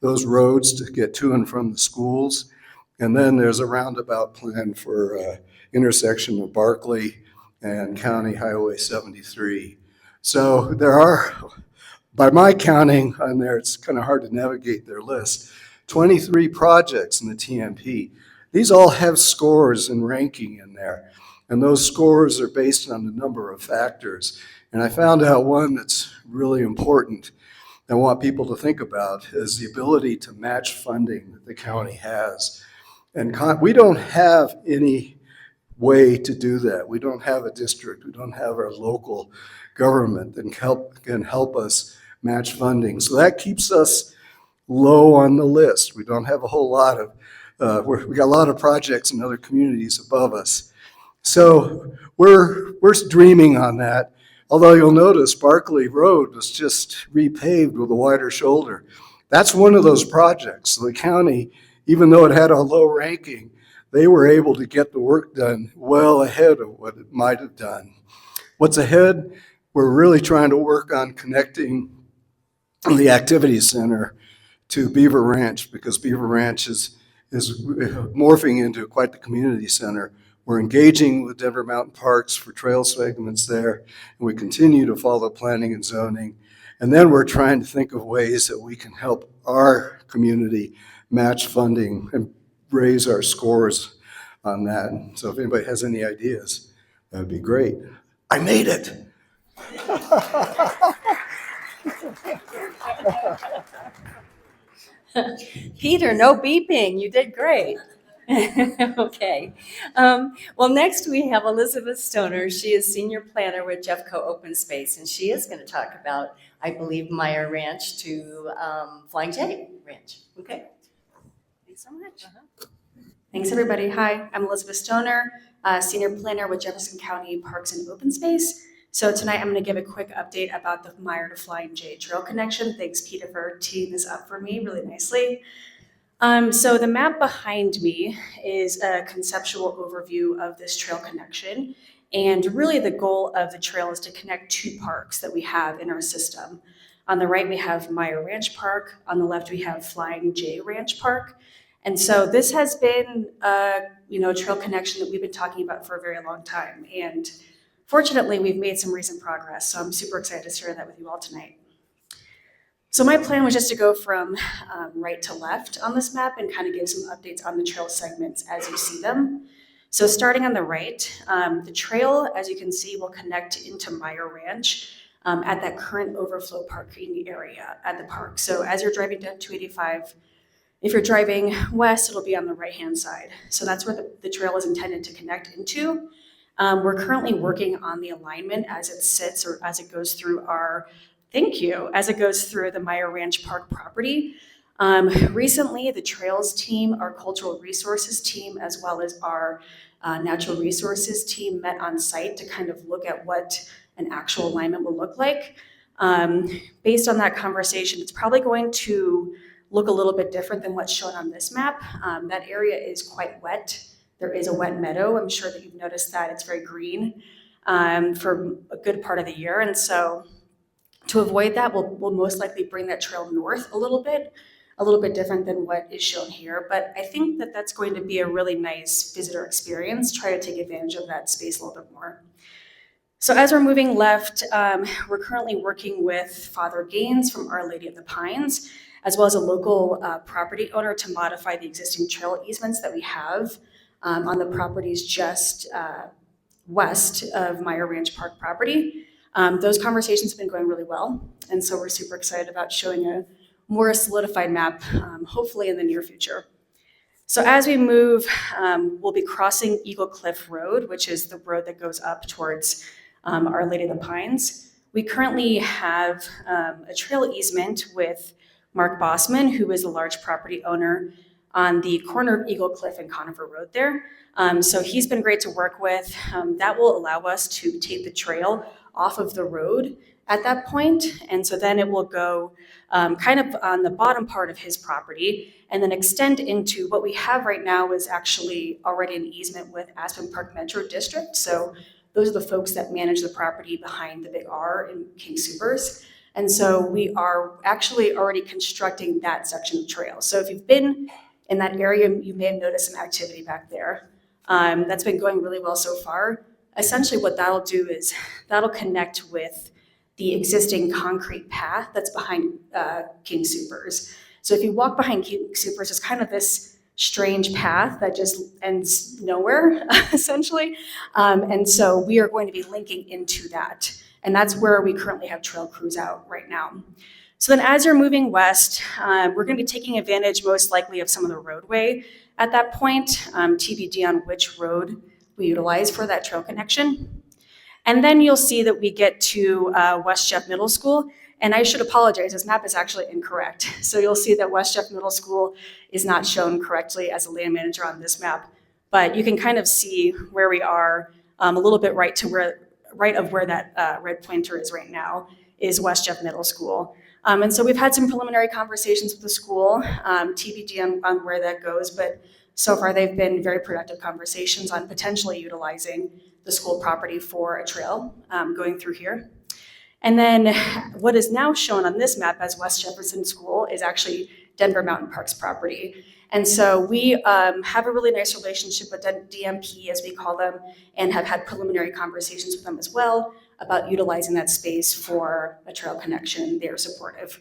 those roads to get to and from the schools. And then there's a roundabout plan for intersection of Barkley and County Highway 73. So there are, by my counting on there, it's kind of hard to navigate their list, 23 projects in the TMP. These all have scores and ranking in there. And those scores are based on a number of factors. And I found out one that's really important I want people to think about is the ability to match funding that the county has. And we don't have any way to do that. We don't have a district. We don't have our local government that can help us match funding. So that keeps us low on the list. We don't have a whole lot of, we got a lot of projects in other communities above us. So we're dreaming on that. Although you'll notice Barkley Road was just repaved with a wider shoulder. That's one of those projects. So the county, even though it had a low ranking, they were able to get the work done well ahead of what it might have done. What's ahead? We're really trying to work on connecting the activity center to Beaver Ranch, because Beaver Ranch is is morphing into quite the community center. We're engaging with Denver Mountain Parks for trail segments there, and we continue to follow planning and zoning. And then we're trying to think of ways that we can help our community match funding and raise our scores on that. So if anybody has any ideas, that'd be great. I made it. Peter, no beeping. You did great. Okay. Well, next we have Elizabeth Stoner. She is senior planner with Jeffco Open Space, and she is going to talk about, I believe, Meyer Ranch to Flying J Ranch. Okay. Thanks so much. Thanks, everybody. Hi, I'm Elizabeth Stoner, Senior Planner with Jefferson County Parks and Open Space. So tonight I'm going to give a quick update about the Meyer to Flying J Trail connection. Thanks, Peter, for teeing this up for me really nicely. So the map behind me is a conceptual overview of this trail connection. And really the goal of the trail is to connect two parks that we have in our system. On the right, we have Meyer Ranch Park. On the left, we have Flying J Ranch Park. And so this has been a trail connection that we've been talking about for a very long time. And fortunately, we've made some recent progress. So I'm super excited to share that with you all tonight. So my plan was just to go from right to left on this map and kind of give some updates on the trail segments as you see them. So starting on the right, the trail, as you can see, will connect into Meyer Ranch at that current overflow parking area at the park. So as you're driving down 285, if you're driving west, it'll be on the right-hand side. So that's where the trail is intended to connect into. We're currently working on the alignment as it sits or as it goes through as it goes through the Meyer Ranch Park property. Recently, the trails team, our cultural resources team, as well as our natural resources team met on site to kind of look at what an actual alignment will look like. Based on that conversation, it's probably going to look a little bit different than what's shown on this map. That area is quite wet. There is a wet meadow. I'm sure that you've noticed that it's very green for a good part of the year. And so to avoid that, we'll most likely bring that trail north a little bit different than what is shown here. But I think that that's going to be a really nice visitor experience. Try to take advantage of that space a little bit more. So as we're moving left, we're currently working with Father Gaines from Our Lady of the Pines, as well as a local property owner to modify the existing trail easements that we have on the properties just west of Meyer Ranch Park property. Those conversations have been going really well, and so we're super excited about showing a more solidified map, hopefully in the near future. So as we move, we'll be crossing Eagle Cliff Road, which is the road that goes up towards Our Lady of the Pines. We currently have a trail easement with Mark Bossman, who is a large property owner on the corner of Eagle Cliff and Conifer Road there. So he's been great to work with. That will allow us to take the trail off of the road at that point. And so then it will go kind of on the bottom part of his property and then extend into what we have right now is actually already an easement with Aspen Park Metro District. So those are the folks that manage the property behind the big R in King Soopers. And so we are actually already constructing that section of trail. So if you've been in that area, you may have noticed some activity back there. That's been going really well so far. Essentially what that'll do is that'll connect with the existing concrete path that's behind King Soopers. So if you walk behind King Soopers, it's kind of this strange path that just ends nowhere, essentially. And so we are going to be linking into that. And that's where we currently have trail crews out right now. So then as you're moving west, we're going to be taking advantage most likely of some of the roadway at that point, TBD on which road we utilize for that trail connection. And then you'll see that we get to West Jeff Middle School. And I should apologize, this map is actually incorrect. So you'll see that West Jeff Middle School is not shown correctly as a land manager on this map. But you can kind of see where we are a little bit right of where that red pointer is right now is West Jeff Middle School. And so we've had some preliminary conversations with the school, TBD on where that goes, but so far they've been very productive conversations on potentially utilizing the school property for a trail going through here. And then what is now shown on this map as West Jefferson School is actually Denver Mountain Parks property. And so we have a really nice relationship with DMP, as we call them, and have had preliminary conversations with them as well about utilizing that space for a trail connection. They're supportive.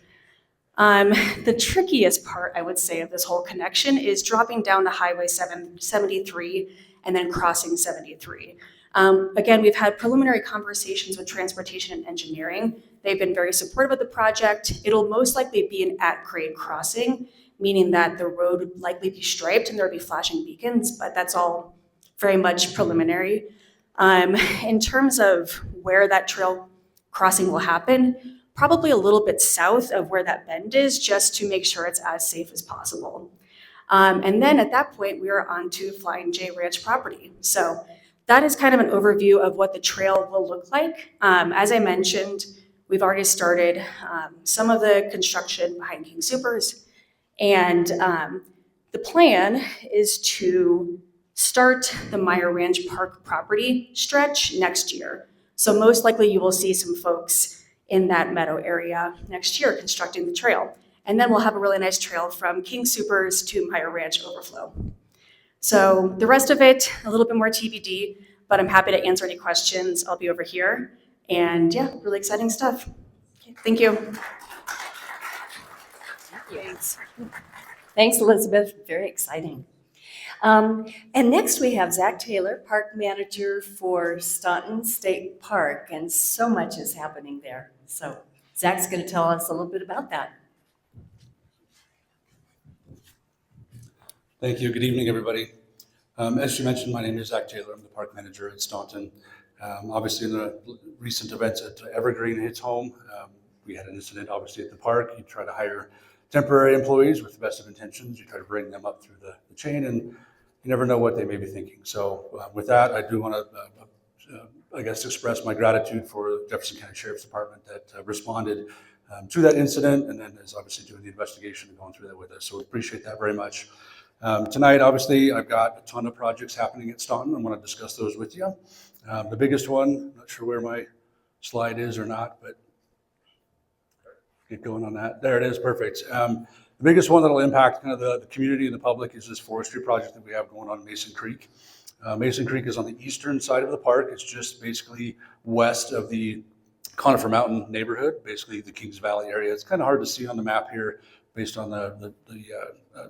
The trickiest part, I would say, of this whole connection is dropping down to Highway 73 and then crossing 73. Again, we've had preliminary conversations with Transportation and Engineering. They've been very supportive of the project. It'll most likely be an at-grade crossing, meaning that the road would likely be striped and there'll be flashing beacons, but that's all very much preliminary. In terms of where that trail crossing will happen, probably a little bit south of where that bend is, just to make sure it's as safe as possible. And then at that point, we are on to Flying J Ranch property. So that is kind of an overview of what the trail will look like. As I mentioned, we've already started some of the construction behind King Supers. And the plan is to start the Meyer Ranch Park property stretch next year. So most likely you will see some folks in that meadow area next year constructing the trail. And then we'll have a really nice trail from King Supers to Meyer Ranch Overflow. So the rest of it, a little bit more TBD, but I'm happy to answer any questions. I'll be over here. And yeah, really exciting stuff. Okay, thank you. Thanks, Elizabeth. Very exciting. And next we have Zach Taylor, Park Manager for Staunton State Park, and so much is happening there. So Zach's going to tell us a little bit about that. Thank you. Good evening, everybody. As you mentioned, my name is Zach Taylor. I'm the Park Manager at Staunton. Obviously, in the recent events at Evergreen hits home, we had an incident, obviously, at the park. You try to hire temporary employees with the best of intentions. You try to bring them up through the chain, and you never know what they may be thinking. So with that, I do want to, express my gratitude for the Jefferson County Sheriff's Department that responded to that incident, and then is obviously doing the investigation and going through that with us. So we appreciate that very much. Tonight, obviously, I've got a ton of projects happening at Staunton. I want to discuss those with you. The biggest one, not sure where my slide is or not, but get going on that. There it is, perfect. The biggest one that'll impact kind of the community and the public is this forestry project that we have going on in Mason Creek. Mason Creek is on the eastern side of the park. It's just basically west of the Conifer Mountain neighborhood, basically the Kings Valley area. It's kind of hard to see on the map here based on the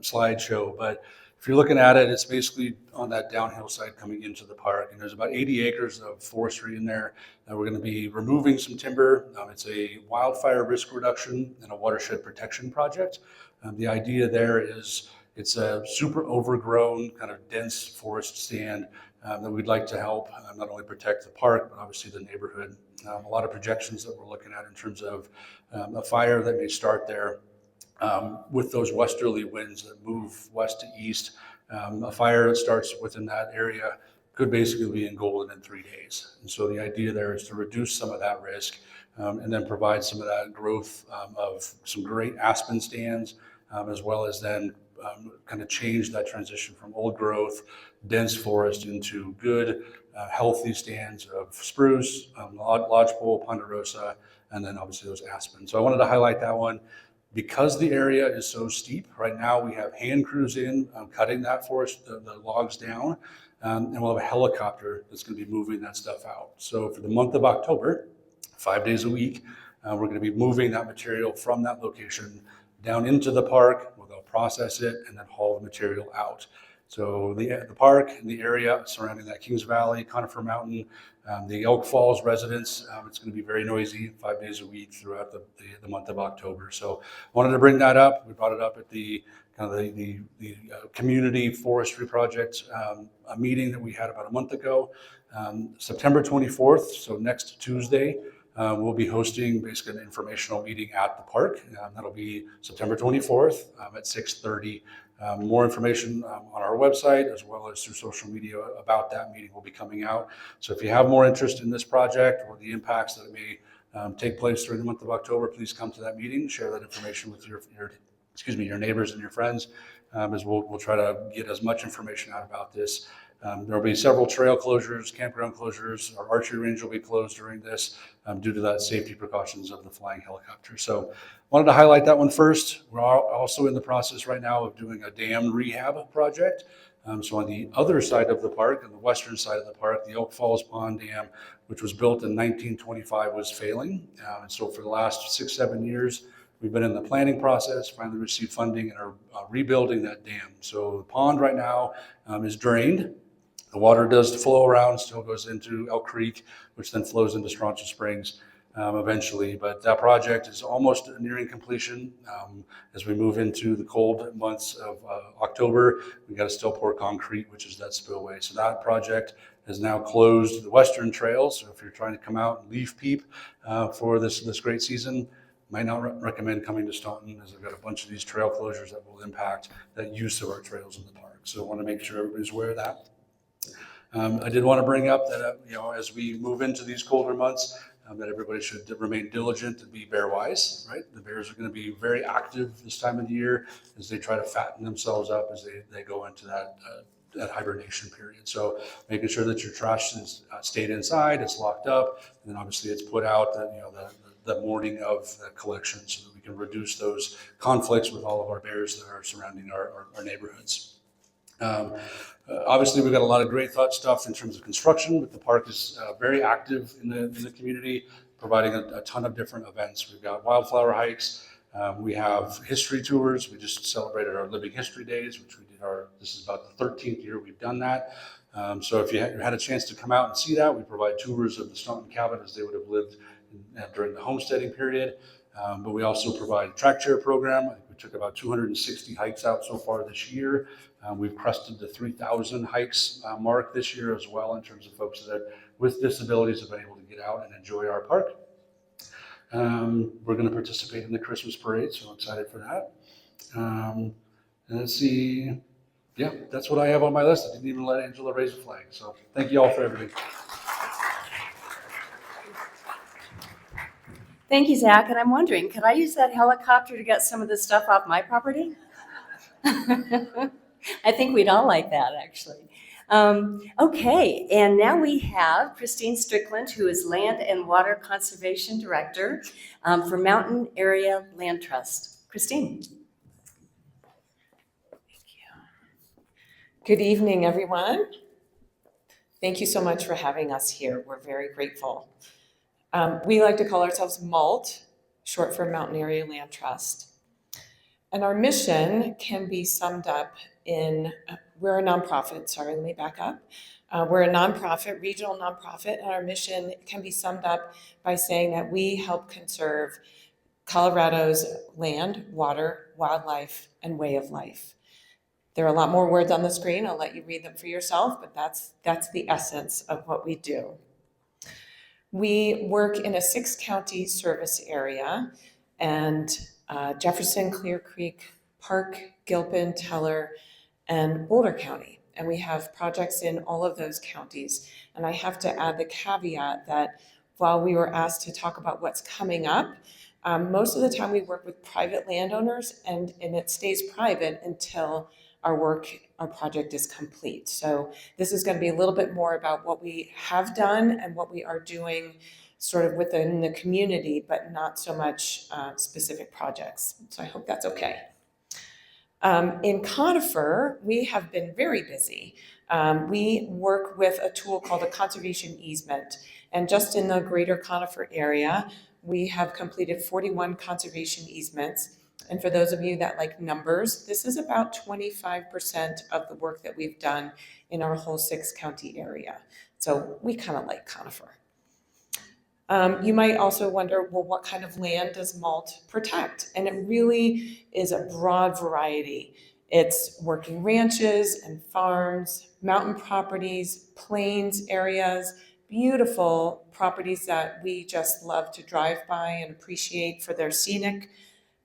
slideshow, but if you're looking at it, it's basically on that downhill side coming into the park, and there's about 80 acres of forestry in there. We're going to be removing some timber. It's a wildfire risk reduction and a watershed protection project. The idea there is it's a super overgrown, kind of dense forest stand that we'd like to help not only protect the park, but obviously the neighborhood. A lot of projections that we're looking at in terms of a fire that may start there. With those westerly winds that move west to east, a fire that starts within that area could basically be engulfed in 3 days. And so the idea there is to reduce some of that risk and then provide some of that growth of some great aspen stands, as well as then kind of change that transition from old growth, dense forest into good, healthy stands of spruce, lodgepole, ponderosa, and then obviously those aspen. So I wanted to highlight that one. Because the area is so steep, right now we have hand crews in cutting that forest, the logs down, and we'll have a helicopter that's going to be moving that stuff out. So for the month of October, 5 days a week, we're going to be moving that material from that location down into the park. We'll go process it and then haul the material out. So the park and the area surrounding that Kings Valley, Conifer Mountain, the Elk Falls residents, it's going to be very noisy 5 days a week throughout the month of October. So I wanted to bring that up. We brought it up at the community forestry project a meeting that we had about a month ago. September 24th, so next Tuesday, we'll be hosting basically an informational meeting at the park. That'll be September 24th at 6:30. More information on our website as well as through social media about that meeting will be coming out. So if you have more interest in this project or the impacts that may take place during the month of October, please come to that meeting, share that information with your neighbors and your friends, as we'll try to get as much information out about this There will be several trail closures, campground closures. Our archery range will be closed during this due to that safety precautions of the flying helicopter. So wanted to highlight that one first. We're also in the process right now of doing a dam rehab project. So on the other side of the park, on the western side of the park, the Oak Falls Pond Dam, which was built in 1925, was failing. And so for the last 6-7 years, we've been in the planning process, finally received funding, and are rebuilding that dam. So the pond right now is drained. The water does flow around, still goes into Elk Creek, which then flows into Strontia Springs eventually. But that project is almost nearing completion. As we move into the cold months of October, we got to still pour concrete, which is that spillway. So that project has now closed the western trail. So if you're trying to come out and leaf peep for this great season, might not recommend coming to Staunton, as I've got a bunch of these trail closures that will impact that use of our trails in the park. So I want to make sure everybody's aware of that. I did want to bring up that, as we move into these colder months, that everybody should remain diligent and be bear wise, right? The bears are going to be very active this time of the year as they try to fatten themselves up as they go into that hibernation period. So making sure that your trash is stayed inside, it's locked up, and then obviously it's put out the morning of the collection so that we can reduce those conflicts with all of our bears that are surrounding our neighborhoods. Obviously, we've got a lot of great thought stuff in terms of construction, but the park is very active in the community, providing a ton of different events. We've got wildflower hikes. We have history tours. We just celebrated our Living History Days, which we did this is about the 13th year we've done that. So if you had a chance to come out and see that, we provide tours of the Staunton cabin as they would have lived during the homesteading period. But we also provide a track chair program. I think we took about 260 hikes out so far this year. We've crested the 3,000 hikes mark this year as well in terms of folks that with disabilities have been able to get out and enjoy our park. We're going to participate in the Christmas parade, so I'm excited for that. And let's see. Yeah, that's what I have on my list. I didn't even let Angela raise a flag. So thank you all for everything. Thank you, Zach. And I'm wondering, could I use that helicopter to get some of this stuff off my property? I think we'd all like that, actually. Okay, and now we have Christine Strickland, who is Land and Water Conservation Director for Mountain Area Land Trust. Christine. Good evening, everyone. Thank you so much for having us here. We're very grateful. We like to call ourselves MALT, short for Mountain Area Land Trust. And our mission can be summed up we're a nonprofit, sorry, let me back up. We're a nonprofit, regional nonprofit, and our mission can be summed up by saying that we help conserve Colorado's land, water, wildlife, and way of life. There are a lot more words on the screen. I'll let you read them for yourself, but that's the essence of what we do. We work in a 6-county service area, and Jefferson, Clear Creek, Park, Gilpin, Teller, and Boulder County. And we have projects in all of those counties. And I have to add the caveat that while we were asked to talk about what's coming up, most of the time we work with private landowners, and it stays private until our project is complete. So this is going to be a little bit more about what we have done and what we are doing sort of within the community, but not so much specific projects. So I hope that's okay. In Conifer, we have been very busy. We work with a tool called a conservation easement. And just in the greater Conifer area, we have completed 41 conservation easements. And for those of you that like numbers, this is about 25% of the work that we've done in our whole 6-county area. So we kind of like Conifer. You might also wonder, well, what kind of land does MALT protect? And it really is a broad variety. It's working ranches and farms, mountain properties, plains areas, beautiful properties that we just love to drive by and appreciate for their scenic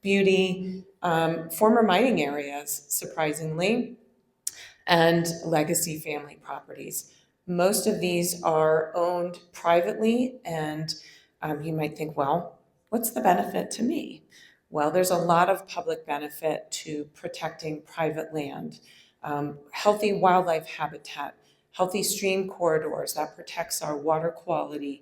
beauty, former mining areas, surprisingly, and legacy family properties. Most of these are owned privately, and you might think, well, what's the benefit to me? Well, there's a lot of public benefit to protecting private land. Healthy wildlife habitat healthy stream corridors that protects our water quality.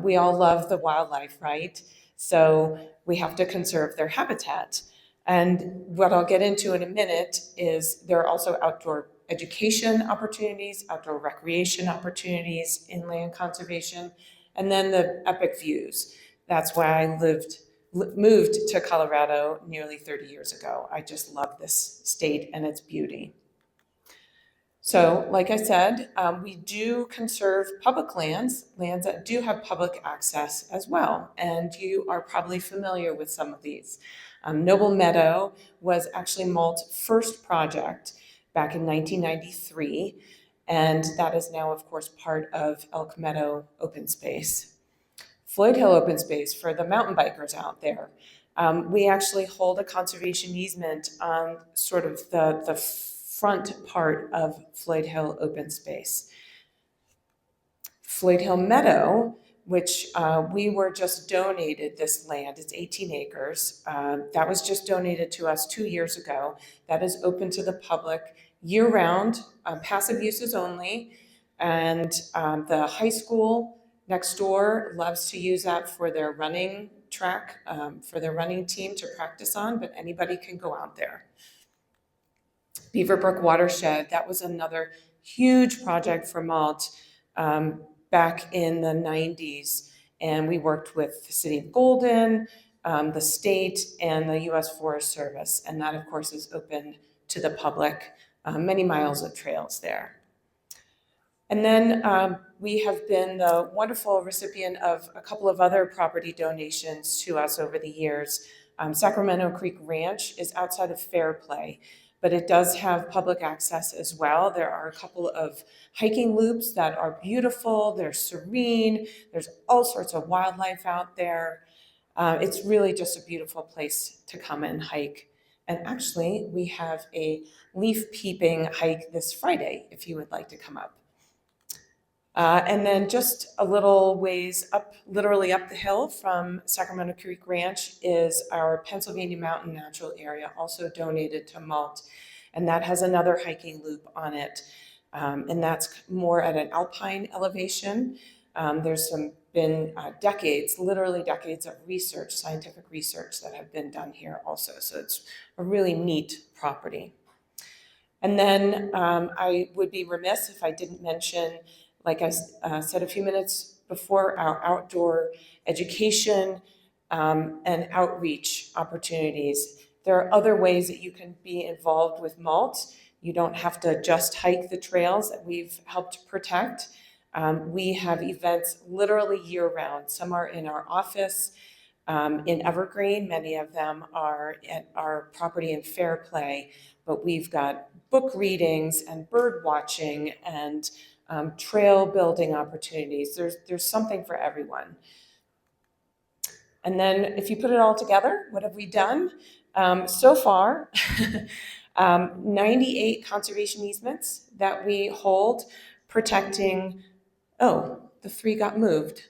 We all love the wildlife, right? So we have to conserve their habitat. And what I'll get into in a minute is there are also outdoor education opportunities, outdoor recreation opportunities, inland conservation, and then the epic views. That's why I moved to Colorado nearly 30 years ago. I just love this state and its beauty. So, like I said, we do conserve public lands that do have public access as well. And you are probably familiar with some of these. Noble Meadow was actually Malt's first project back in 1993. And that is now, of course, part of Elk Meadow Open Space. Floyd Hill Open Space for the mountain bikers out there. We actually hold a conservation easement on sort of the front part of Floyd Hill Open Space. Floyd Hill Meadow, which we were just donated this land, it's 18 acres. That was just donated to us 2 years ago. That is open to the public year-round, passive uses only. And the high school next door loves to use that for their running track, for their running team to practice on, but anybody can go out there. Beaverbrook Watershed, that was another huge project for Malt back in the 90s. And we worked with the City of Golden, the state, and the U.S. Forest Service. And that, of course, is open to the public, many miles of trails there. And then we have been the wonderful recipient of a couple of other property donations to us over the years. Sacramento Creek Ranch is outside of Fairplay, but it does have public access as well. There are a couple of hiking loops that are beautiful, they're serene, there's all sorts of wildlife out there. It's really just a beautiful place to come and hike. And actually, we have a leaf peeping hike this Friday, if you would like to come up. And then just a little ways up, literally up the hill from Sacramento Creek Ranch is our Pennsylvania Mountain Natural Area, also donated to Malt. And that has another hiking loop on it. And that's more at an alpine elevation. There's been decades, literally decades of research, scientific research that have been done here also. So it's a really neat property. And then I would be remiss if I didn't mention, like I said a few minutes before, our outdoor education and outreach opportunities. There are other ways that you can be involved with Malt. You don't have to just hike the trails that we've helped protect. We have events literally year-round. Some are in our office in Evergreen. Many of them are at our property in Fairplay. But we've got book readings and bird watching and trail building opportunities. There's something for everyone. And then if you put it all together, what have we done? So far, 98 conservation easements that we hold protecting, the 3 got moved.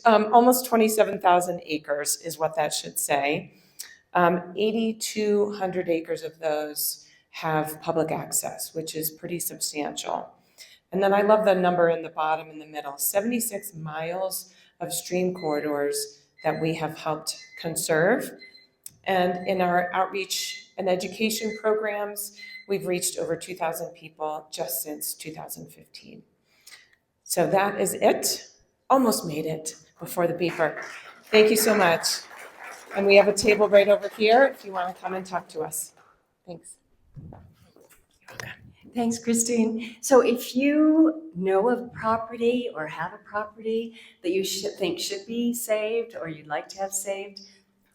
Almost 27,000 acres is what that should say. 8,200 acres of those have public access, which is pretty substantial. And then I love the number in the bottom in the middle, 76 miles of stream corridors that we have helped conserve. And in our outreach and education programs, we've reached over 2,000 people just since 2015. So that is it. Almost made it before the beeper. Thank you so much. And we have a table right over here if you want to come and talk to us. Thanks. Thanks, Christine. So if you know of property or have a property that you think should be saved or you'd like to have saved,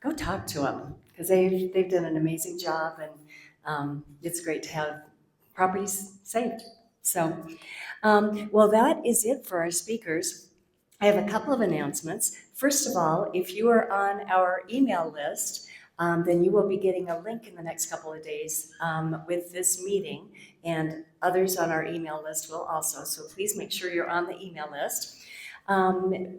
go talk to them because they've done an amazing job, and it's great to have properties saved. So, well, that is it for our speakers. I have a couple of announcements. First of all, if you are on our email list, then you will be getting a link in the next couple of days with this meeting, and others on our email list will also. So please make sure you're on the email list.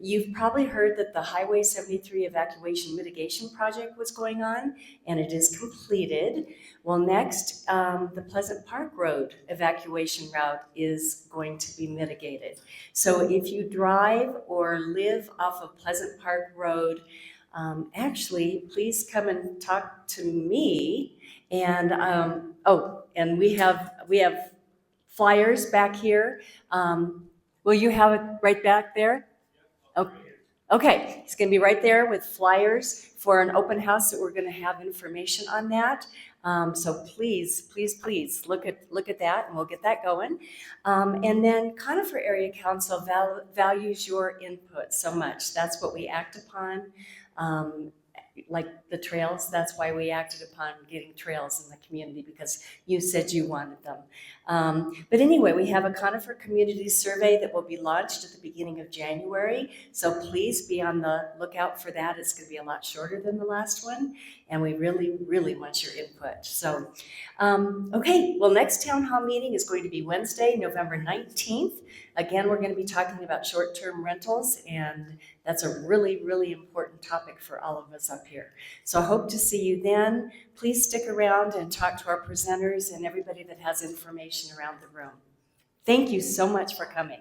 You've probably heard that the Highway 73 evacuation mitigation project was going on, and it is completed. Well, next, the Pleasant Park Road evacuation route is going to be mitigated. So if you drive or live off of Pleasant Park Road, actually, please come and talk to me. And and we have flyers back here. Will you have it right back there? Okay, it's gonna be right there with flyers for an open house that we're gonna have information on that. So please, please, please look at that, and we'll get that going. And then Conifer Area Council values your input so much. That's what we act upon. Like the trails, that's why we acted upon getting trails in the community, because you said you wanted them. But anyway, we have a Conifer Community Survey that will be launched at the beginning of January. So please be on the lookout for that. It's going to be a lot shorter than the last one. And we really, really want your input. So, okay, well, next town hall meeting is going to be Wednesday, November 19th. Again, we're going to be talking about short-term rentals, and that's a really, really important topic for all of us up here. So I hope to see you then. Please stick around and talk to our presenters and everybody that has information around the room. Thank you so much for coming.